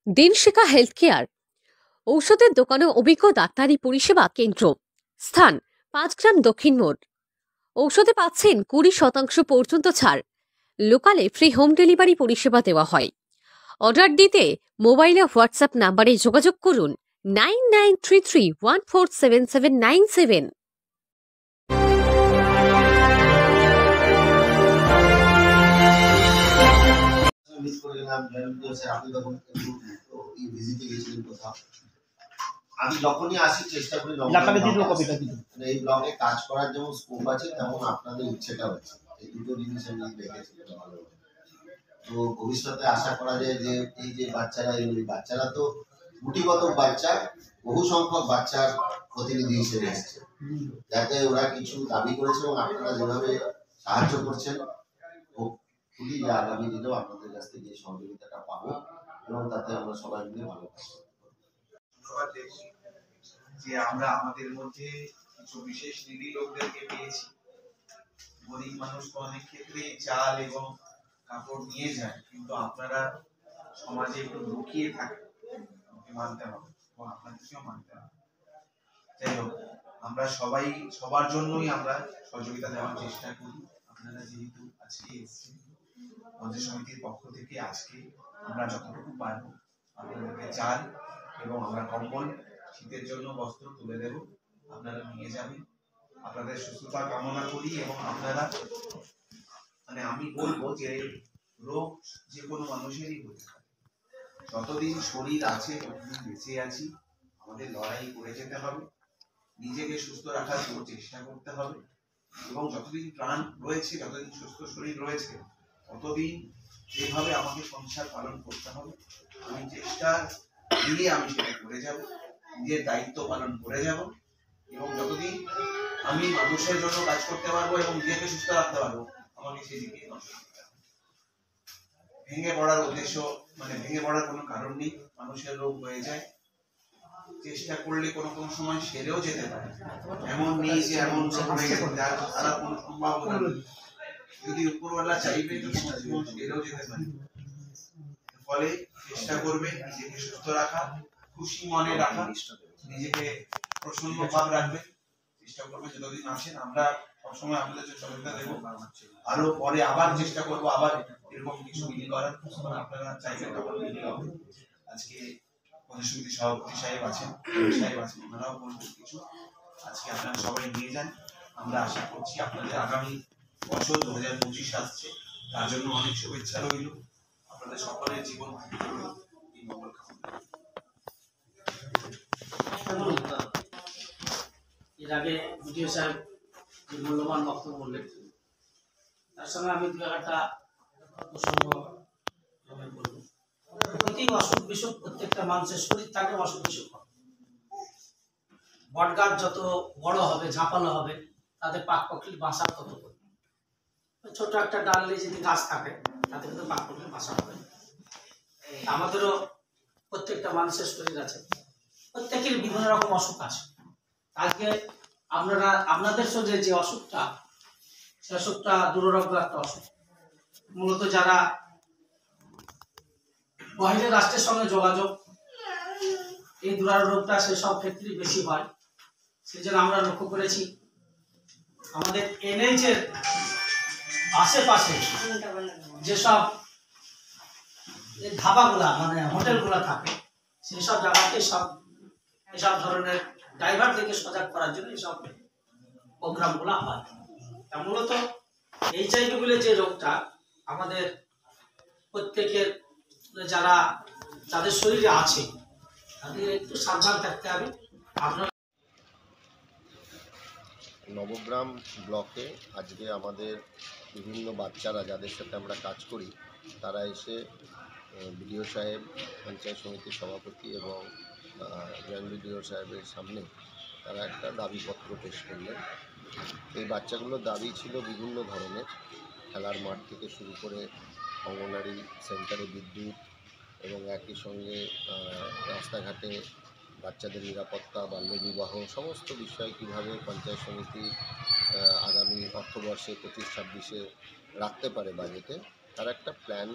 দিনশিখা health care ঔষধের দোকানে অভিজ্ঞ ডাক্তারি পরিষেবা কেন্দ্র। স্থান ৫ গ্রাম দক্ষিণ মোড়। ঔষধে পাচ্ছেন ২০% পর্যন্ত ছাড়। লোকালে ফ্রি হোম ডেলিভারি পরিষেবা দেওয়া হয়। অর্ডার দিতে মোবাইলে হোয়াটসঅ্যাপ নাম্বারে যোগাযোগ করুন 9933147797। মিস করে গেলাম আপনি তখন এই ভিজিটে গেছিলেন কোথাও। আমি যখনই আসি চেষ্টা করি এই ব্লগে কাজ করার যেমন স্কোপ আছে তেমন আপনাদের ইচ্ছেটা হচ্ছে, এই দুটো জিনিস আমি দেখেছি ভালো। তো ভবিষ্যতে আশা করা যায় যে এই যে বাচ্চারা তো গুটিগত বাচ্চা, বহু সংখ্যক বাচ্চার প্রতিনিধি হিসেবে এসছে, যাতে ওরা কিছু দাবি করেছে এবং আপনারা যেভাবে সাহায্য করছেন খুবই আগামী দিনেও আপনাদের কাছ থেকে এই সহযোগিতাটা পাবো এবং তাতে আমরা সবাই মিলে ভালো থাকবো। যে আমরা আমাদের মধ্যে কিছু বিশেষ নিরীহ লোকদেরকে পেয়েছি। গরিব মানুষ তো অনেক ক্ষেত্রে চাল এবং কাপড় নিয়ে যায়, কিন্তু আপনারা সমাজে একটু লুকিয়ে থাকেন, মানতে হবে এবং আপনাদেরকেও মানতে হবে। যাই হোক, আমরা সবাই সবার জন্যই আমরা সহযোগিতা দেওয়ার চেষ্টা করি। আপনারা যেহেতু আজকে এসেছেন মঞ্চ সমিতির পক্ষ থেকে, আজকে আমরা যতটুকু পারবো আপনাদেরকে চাল এবং আমরা কম্বল, শীতের জন্য বস্ত্র তুলে দেব, আপনারা নিয়ে যাবেন। আপনাদের সুস্থতা কামনা করি এবং আপনারা আমি বলবো যে রোগ যে কোনো মানুষেরই হতে পারে, যতদিন শরীর আছে ততদিন বেঁচে আছি, আমাদের লড়াই করে যেতে হবে, নিজেকে সুস্থ রাখার জন্য চেষ্টা করতে হবে এবং যতদিন প্রাণ রয়েছে, যতদিন সুস্থ শরীর রয়েছে, ততদিন যেভাবে আমাকে সংসার পালন করতে হবে আমি চেষ্টা দিয়ে আমি সেটা করে যাব, নিজের দায়িত্ব পালন করে যাব এবং যতদিন আমি মানুষের জন্য কাজ করতে পারবো এবং নিজেকে সুস্থ রাখতে পারবো আমাকে সেদিকে ভেঙে পড়ার উদ্দেশ্য ভেঙে পড়ার কোনো কারণ নেই। মানুষের রোগ হয়ে যায়, চেষ্টা করলে কোনো কোনো সময় সেরেও যেতে পারে, এমন নেই যে এমন হয়ে গেছে তারা কোনো সম্ভাবনা নেই। যদি উপরওয়ালা চাইবে তো সেরেও যেতে পারে। ফলে চেষ্টা করবে নিজেকে সুস্থ রাখা, খুশি মনে রাখা, নিজেকে প্রসন্ন ভাব রাখবে, চেষ্টা করবে যতদিন আছেন। আমরা সবসময় আপনাদের সহযোগিতা দেবো, আরো পরে আবার চেষ্টা করবো আবার এরকম কিছু মিল করার। আপনারা চাইবেন আবার মিল হবে। আজকে পঞ্চায়েত সমিতির সভাপতি সাহেব আছেন, ওনারাও বলবেন কিছু। আজকে আপনারা সবাই নিয়ে যান। আমরা আশা করছি আপনাদের আগামী বছর 2025 আসছে, তার জন্য অনেক শুভেচ্ছা রইল। আপনাদের সকলের জীবন এই মঙ্গল কামনা। এর আগে বিডিও সাহেব যে মূল্যবান বক্তব্য বললেন, তার সঙ্গে আমি দু একটা প্রসঙ্গ বলবো। প্রত্যেক অসুখ বিসুখ প্রত্যেকটা মানুষের শরীর থাকে অসুখ বিসুখ হবে। বটগাছ যত বড় হবে, ঝাঁপালো হবে, তাদের পাক পক্ষীর বাসা তত করবে। ছোট একটা ডালে যদি গাছ থাকে তাতে কিন্তু পাক পক্ষীর বাসা হবে। আমাদেরও প্রত্যেকটা মানুষের শরীর আছে, প্রত্যেকের বিভিন্ন রকম অসুখ আছে। আজকে আপনাদের শরীরে যে অসুখটা, সে অসুখটা দুরারোগ্য একটা অসুখ। মূলত যারা বাইরের রাষ্ট্রের সঙ্গে যোগাযোগ, এই দুরারোগ্যটা সেসব ক্ষেত্রেই বেশি হয়। সেই জন্য আমরা লক্ষ্য করেছি আমাদের এনএইচ এর আশেপাশে যেসব ধাবাগুলা হোটেলগুলা থাকে, সেই সব জায়গাতে এসব ধরনের ড্রাইভার থেকে সজাগ করার জন্য এইসব প্রোগ্রামগুলো হয়। তা মূলত এইচআইভি বলে যে রোগটা আমাদের প্রত্যেকের যাদের শরীরে আছে তাদের একটু সাবধান থাকতে হবে। আপনার নবগ্রাম ব্লকে আজকে আমাদের বিভিন্ন বাচ্চারা যাদের সাথে আমরা কাজ করি, তারা এসে বিডিও সাহেব, পঞ্চায়েত সমিতির সভাপতি এবং জয়েন্ট বিডিও সাহেবের সামনে তারা একটা দাবিপত্র পেশ করলেন। এই বাচ্চাগুলোর দাবি ছিল বিভিন্ন ধরনের, খেলার মাঠ থেকে শুরু করে অঙ্গনওয়াড়ি সেন্টারে বিদ্যুৎ এবং একই সঙ্গে রাস্তাঘাটে বাচ্চাদের নিরাপত্তা, বাল্যবিবাহ সমস্ত বিষয় কীভাবে পঞ্চায়েত সমিতি আগামী অর্থবর্ষে 25-26-এ রাখতে পারে বাজেটে, তার একটা প্ল্যান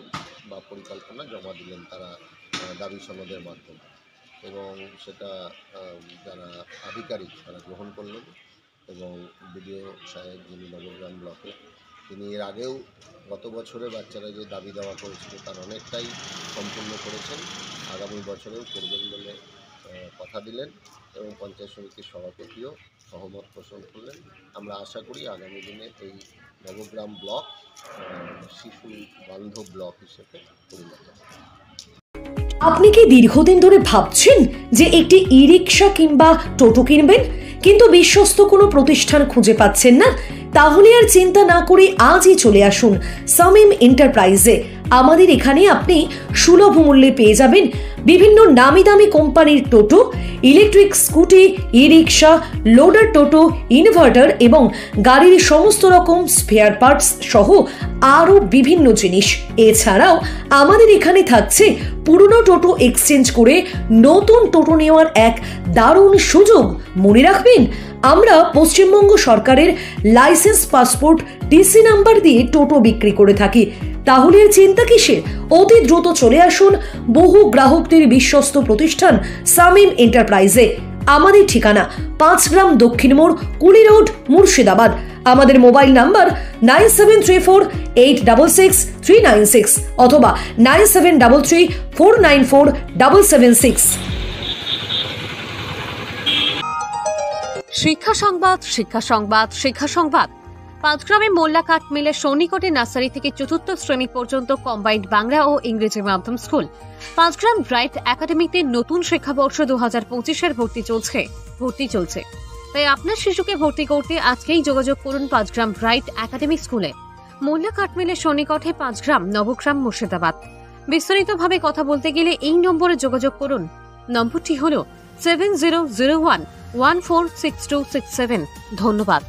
বা পরিকল্পনা জমা দিলেন তারা দাবি সনদের মাধ্যমে, এবং সেটা যারা আধিকারিক তারা গ্রহণ করলেন, এবং বিডিও সাহেব যিনি নবগ্রাম ব্লকে, তিনি এর আগেও গত বছরে বাচ্চারা যে দাবি দেওয়া করেছিল তার অনেকটাই সম্পূর্ণ করেছেন, আগামী বছরেও করবেন বলে কথা দিলেন, এবং পঞ্চায়েত সমিতির সভাপতিও সহমত পোষণ করলেন। আমরা আশা করি আগামী দিনে এই নবগ্রাম ব্লক শিশু বান্ধব ব্লক হিসেবে পরিণত হবে। আপনি কি দীর্ঘদিন ধরে ভাবছেন যে একটি ই রিক্সা কিংবা টোটো কিনবেন, কিন্তু বিশ্বস্ত কোনো প্রতিষ্ঠান খুঁজে পাচ্ছেন না? তাহলে আর চিন্তা না করে আজই চলে আসুন সামিম এন্টারপ্রাইজে। আমাদের এখানে আপনি সুলভ মূল্যে পেয়ে যাবেন বিভিন্ন নামি দামি কোম্পানির টোটো, ইলেকট্রিক স্কুটি, ই রিক্সা, লোডার টোটো, ইনভার্টার এবং গাড়ির সমস্ত রকম স্পেয়ার পার্টস সহ আরও বিভিন্ন জিনিস। এছাড়াও আমাদের এখানে থাকছে পুরনো টোটো এক্সচেঞ্জ করে নতুন টোটো নেওয়ার এক দারুণ সুযোগ। মনে রাখবেন, আমরা পশ্চিমবঙ্গ সরকারের লাইসেন্স, পাসপোর্ট, টিসি নাম্বার দিয়ে টোটো বিক্রি করে থাকি। তাহলে চিন্তা কিসের? অতি দ্রুত চলে আসুন বহু গ্রাহকদের বিশ্বস্ত প্রতিষ্ঠান সামিম এন্টারপ্রাইজে। আমাদের ঠিকানা 5 গ্রাম দক্ষিণ মোড়, কুলি রোড, মুর্শিদাবাদ। আমাদের মোবাইল নাম্বার 9734866396 অথবা 9733494776। শিক্ষা সংবাদ, শিক্ষা সংবাদ, শিক্ষা সংবাদ। পাঁচগ্রামে মোল্লা কাঠ মিলের সন্নিকটে নার্সারি থেকে 4র্থ শ্রেণী পর্যন্ত কম্বাইন্ড বাংলা ও ইংরেজি মাধ্যম স্কুল পাঁচগ্রাম ব্রাইট একাডেমিতে নতুন শিক্ষাবর্ষ 2025-এর ভর্তি চলছে। তাই আপনার শিশুকে ভর্তি করতে আজকেই যোগাযোগ করুন পাঁচগ্রাম ব্রাইট একাডেমিক স্কুলে, মোল্লা কাঠ মিলের সন্নিকটে, পাঁচগ্রাম, নবগ্রাম, মুর্শিদাবাদ। বিস্তারিতভাবে কথা বলতে গেলে এই নম্বরে যোগাযোগ করুন। নম্বরটি হল 7001146267। ধন্যবাদ।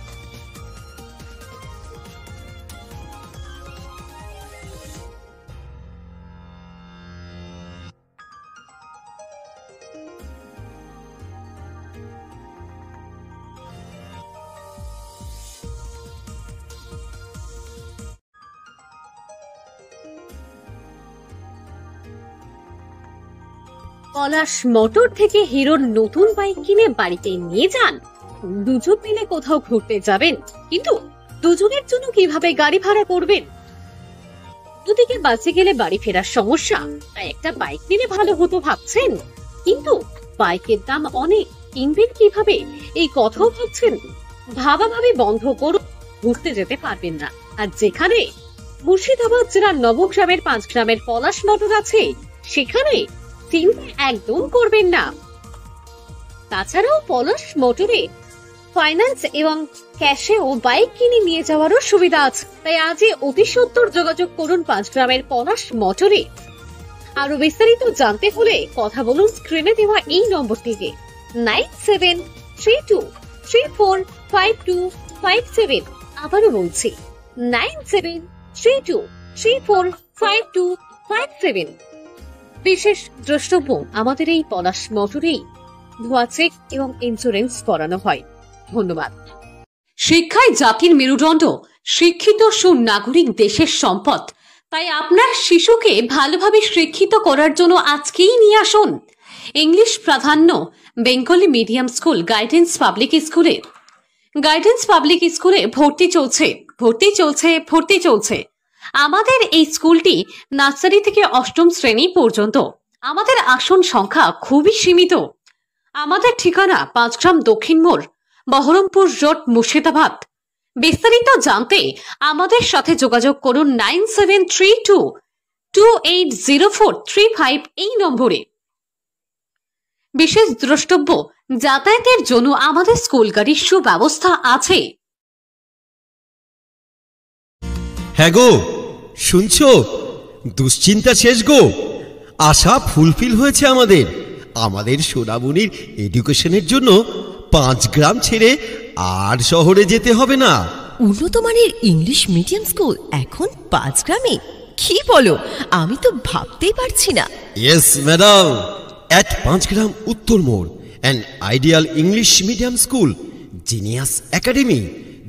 পলাশ মোটর থেকে হিরোর নতুন বাইক কিনে বাড়িতে নিয়ে যান। দুজন মিলে কোথাও ঘুরতে যাবেন, কিন্তু দুজনের জন্য কিভাবে গাড়ি ভাড়া করবেন? দুদিকে বাসে গেলে বাড়ি ফেরার সমস্যা, তাই একটা বাইক নিলে ভালো হতো ভাবছেন, কিন্তু বাইকের দাম অনেক, কিনবেন কিভাবে এই কথাও ভাবছেন? ভাবাভাবি বন্ধ করুন, ঘুরতে যেতে পারবেন না। আর যেখানে মুর্শিদাবাদ জেলার নবগ্রামের পাঁচগ্রামের পলাশ মোটর আছে, সেখানে চিন্তা একদম করবেন না। তাছাড়াও পলাশ মোটরে ফাইন্যান্স এবং ক্যাশেও বাইক কিনে নিয়ে যাওয়ারও সুবিধা আছে। তাই আজই অতি সত্বর যোগাযোগ করুন পাঁচগ্রামের পলাশ মোটরে। আরো বিস্তারিত জানতে হলে কথা বলুন স্ক্রিনে দেওয়া এই নম্বরটিতে 9732345257। আবারও বলছি 9732345257। বিশেষ দ্রষ্টব্য, আমাদের এই পলাশ মোটরেই ধোয়া চেক এবং ইন্স্যুরেন্স করানো হয়। ধন্যবাদ। শিক্ষায় জাতির মেরুদণ্ড, শিক্ষিত সুনাগরিক দেশের সম্পদ। তাই আপনার শিশুকে ভালোভাবে শিক্ষিত করার জন্য আজকেই নিয়ে আসুন ইংলিশ প্রাধান্য Bengali medium school guidance public স্কুলে। গাইডেন্স পাবলিক স্কুলে ভর্তি চলছে। আমাদের এই স্কুলটি নার্সারি থেকে 8ম শ্রেণী পর্যন্ত। আমাদের আসন সংখ্যা খুবই সীমিত। আমাদের ঠিকানা পাঁচগ্রাম দক্ষিণ মোড়, বহরমপুর রোড, মুর্শিদাবাদ। বিস্তারিত জানতে আমাদের সাথে যোগাযোগ করুন 9732280435 এই নম্বরে। বিশেষ দ্রষ্টব্য, যাতায়াতের জন্য আমাদের স্কুল গাড়ির সুব্যবস্থা আছে। হ্যাঁ গো, শুনছো? দুশ্চিন্তা শেষ গো, আশা ফুলফিল হয়েছে আমাদের সোনামণির এডুকেশনের জন্য পাঁচগ্রাম ছেড়ে আর শহরে যেতে হবে না। উন্নত মানের ইংলিশ মিডিয়াম স্কুল এখন পাঁচগ্রামে? কি বলো, আমি তো ভাবতেই পারছি না। ইয়েস ম্যাডাম, at পাঁচগ্রাম উত্তর মোড়, an ideal English medium school, Genius Academy.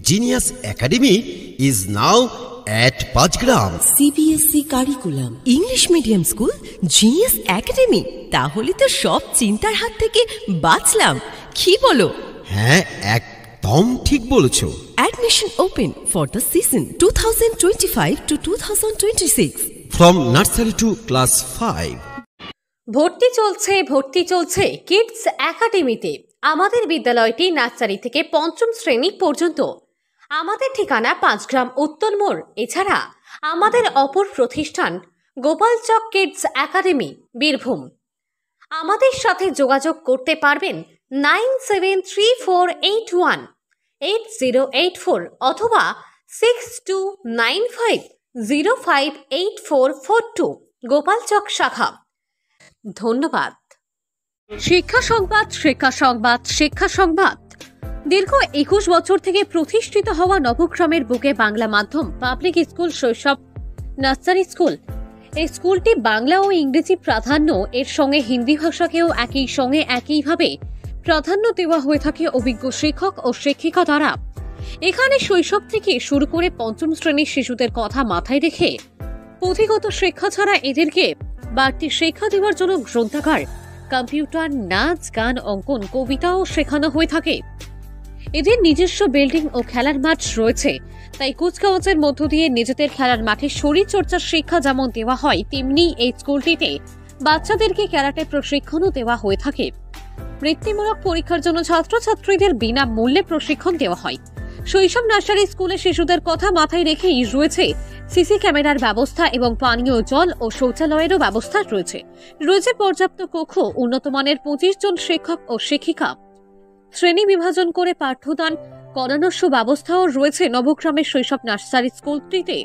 Genius Academy is now at Panchgram. CBSE curriculum, English medium school, genius academy, তাহলে তো সব চিন্তার হাত থেকে বাঁচলাম। কি বলো? হ্যাঁ, একদম ঠিক বলেছো। Admission open for the season 2025 to 2026 From nursery to class 5. ভর্তি চলছে কিডস একাডেমিতে। আমাদের বিদ্যালয়টি নার্সারি থেকে পঞ্চম শ্রেণী পর্যন্ত। আমাদের ঠিকানা পাঁচগ্রাম উত্তর মোড়। এছাড়া আমাদের অপর প্রতিষ্ঠান গোপালচক কিডস একাডেমি, বীরভূম। আমাদের সাথে যোগাযোগ করতে পারবেন 9734818084 অথবা 6295058442 গোপালচক শাখা। ধন্যবাদ। শিক্ষা সংবাদ। দীর্ঘ 21 বছর থেকে প্রতিষ্ঠিত হওয়া নবগ্রামের বুকে বাংলা মাধ্যম পাবলিক স্কুল শৈশব নার্সারি স্কুল। এই স্কুলটি বাংলা ও ইংরেজি প্রাধান্য, এর সঙ্গে হিন্দি ভাষাকেও একইভাবে প্রাধান্য দেওয়া হয়ে থাকে অভিজ্ঞ শিক্ষক ও শিক্ষিকা দ্বারা। এখানে শৈশব থেকে শুরু করে পঞ্চম শ্রেণীর শিশুদের কথা মাথায় রেখে পুঁথিগত শিক্ষা ছাড়া এদেরকে বাড়তি শিক্ষা দেওয়ার জন্য গ্রন্থাগার, কম্পিউটার, নাচ, গান, অঙ্কন, কবিতাও শেখানো হয়ে থাকে। এদের নিজস্ব বিল্ডিং ও খেলার মাঠ রয়েছে, তাই কুচকাওয়াজের মধ্য দিয়ে নিজেদের খেলার মাঠে শরীর চর্চার শিক্ষা যেমন দেওয়া হয়, তেমনি এই স্কুলটিতে বাচ্চাদেরকে ক্যারাটে প্রশিক্ষণও দেওয়া হয়ে থাকে। বৃত্তিমূলক পরীক্ষার জন্য ছাত্রছাত্রীদের বিনামূল্যে প্রশিক্ষণ দেওয়া হয়। শৈশব নার্সারি স্কুলে শিশুদের কথা মাথায় রেখেই রয়েছে সিসি ক্যামেরার ব্যবস্থা এবং পানীয় জল ও শৌচালয়েরও ব্যবস্থা রয়েছে পর্যাপ্ত কক্ষ, উন্নতমানের 25 জন শিক্ষক ও শিক্ষিকা। শ্রেণী বিভাজন করে পাঠ্যদান করানোর সুব্যবস্থাও রয়েছে নবগ্রামের শৈশব নার্সারি স্কুলটিতে।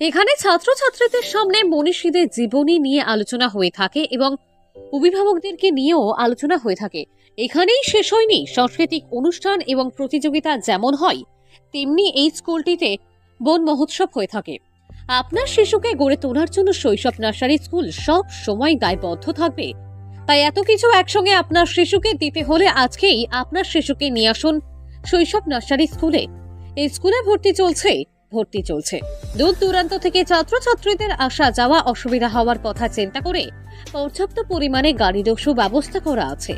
এখানে ছাত্রছাত্রীদের সামনে মনীষীদের জীবনী নিয়ে আলোচনা হয়ে থাকে এবং অভিভাবকদেরকে নিয়েও আলোচনা হয়ে থাকে। এখানেই শেষ হয়নি, সাংস্কৃতিক অনুষ্ঠান এবং প্রতিযোগিতা যেমন হয়, তেমনি এই স্কুলটিতে বন মহোৎসব হয়ে থাকে। আপনার শিশুকে গড়ে তোলার জন্য শৈশব নার্সারি স্কুল সব সময় দায়বদ্ধ থাকবে। তাই এত কিছু একসঙ্গে আপনার শিশুকে দিতে হলে আজকেই আপনার শিশুকে নিয়ে আসুন শৈশব নার্সারি স্কুলে। এই স্কুলে ভর্তি চলছে। দূর দূরান্ত থেকে ছাত্রছাত্রীদের আসা যাওয়া অসুবিধা হওয়ার কথা চিন্তা করে পর্যাপ্ত পরিমাণে গাড়িরও সুব্যবস্থা করা আছে।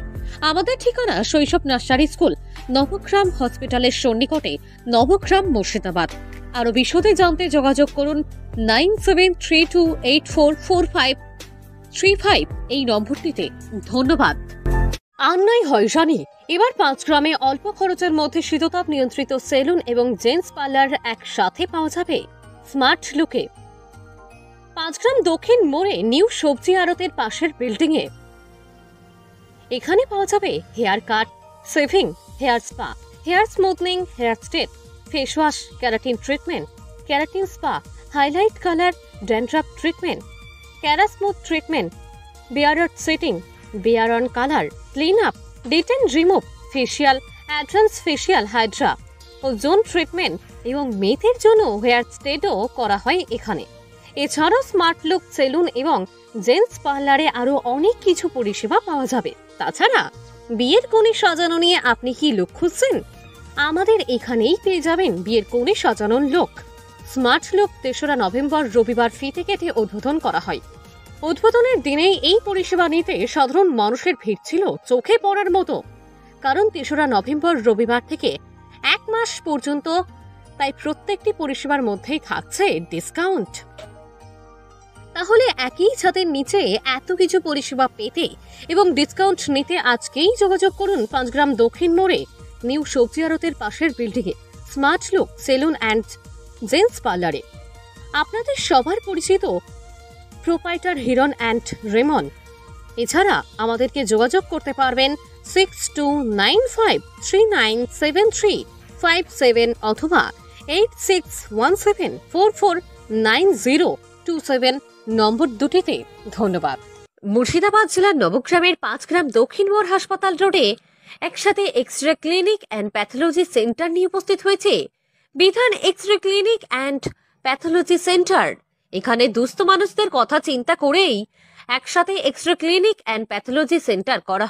আমাদের ঠিকানা শৈশব নার্সারি স্কুল, নবগ্রাম হসপিটালের সন্নিকটে, নবগ্রাম, মুর্শিদাবাদ। আরো বিশদে জানতে যোগাযোগ করুন 9732844535 এই নম্বরটিতে। ধন্যবাদ। আর নয় হয় জানি, এবার পাঁচগ্রামে অল্প খরচের মধ্যে শীততাপ নিয়ন্ত্রিত সেলুন এবং জেন্টস পার্লার একসাথে পাওয়া যাবে স্মার্ট লুকে। পাঁচগ্রাম দক্ষিণ মোড়ে নিউ সবজি আড়তের পাশের বিল্ডিং এ। এখানে পাওয়া যাবে hair cut, shaving, hair spa, hair smoothening, hair straight, face wash, keratin treatment, keratin spa, highlight colour, dandruff treatment, kera smooth treatment, beard setting, beard on colour, clean up, detan remove, facial, advance facial, hydra ozone treatment এবং মেয়েদের জন্য hair স্ট্রেটও করা হয় এখানে। এছাড়াও smart look saloon এবং gents পার্লারে আরো অনেক কিছু পরিষেবা পাওয়া যাবে। তাছাড়া বিয়ের কনে সাজানো নিয়ে আপনি কি লুক খুঁজছেন? আমাদের এখানেই পেয়ে যাবেন বিয়ের কনে সাজানোর লুক। স্মার্ট লুক ৩রা নভেম্বর রবিবার ফিতে কেটে উদ্বোধন করা হয়। উদ্বোধনের দিনেই এই পরিষেবা নিতে সাধারণ মানুষের ভিড় ছিল চোখে পড়ার মতো, কারণ ৩রা নভেম্বর রবিবার থেকে 1 মাস পর্যন্ত, তাই প্রত্যেকটি পরিষেবার মধ্যেই থাকছে ডিসকাউন্ট। তাহলে একই ছাদের নিচে এত কিছু পরিষেবা পেতে এবং ডিসকাউন্ট নিতে আজকেই যোগাযোগ করুন পাঁচগ্রাম দক্ষিণ মোড়ে নিউ সবজি আড়তের পাশের বিল্ডিং এ smart look saloon and gents পার্লারে। আপনাদের সবার পরিচিত প্রোপাইটার হিরণ অ্যান্ড রেমন। এছাড়া আমাদেরকে যোগাযোগ করতে পারবেন 6295397357 অথবা 8617449027 নম্বর দুটিতে। ধন্যবাদ। মুর্শিদাবাদ জেলার নবগ্রামের পাঁচগ্রাম দক্ষিণ মোড় হাসপাতাল রোডে একসাথে x ray clinic and pathology centre নিয়ে উপস্থিত হয়েছে Bidhan x ray clinic and pathology centre. এখানে দুস্থ মানুষদের কথা চিন্তা করেই একসাথে x ray clinic and pathology centre করা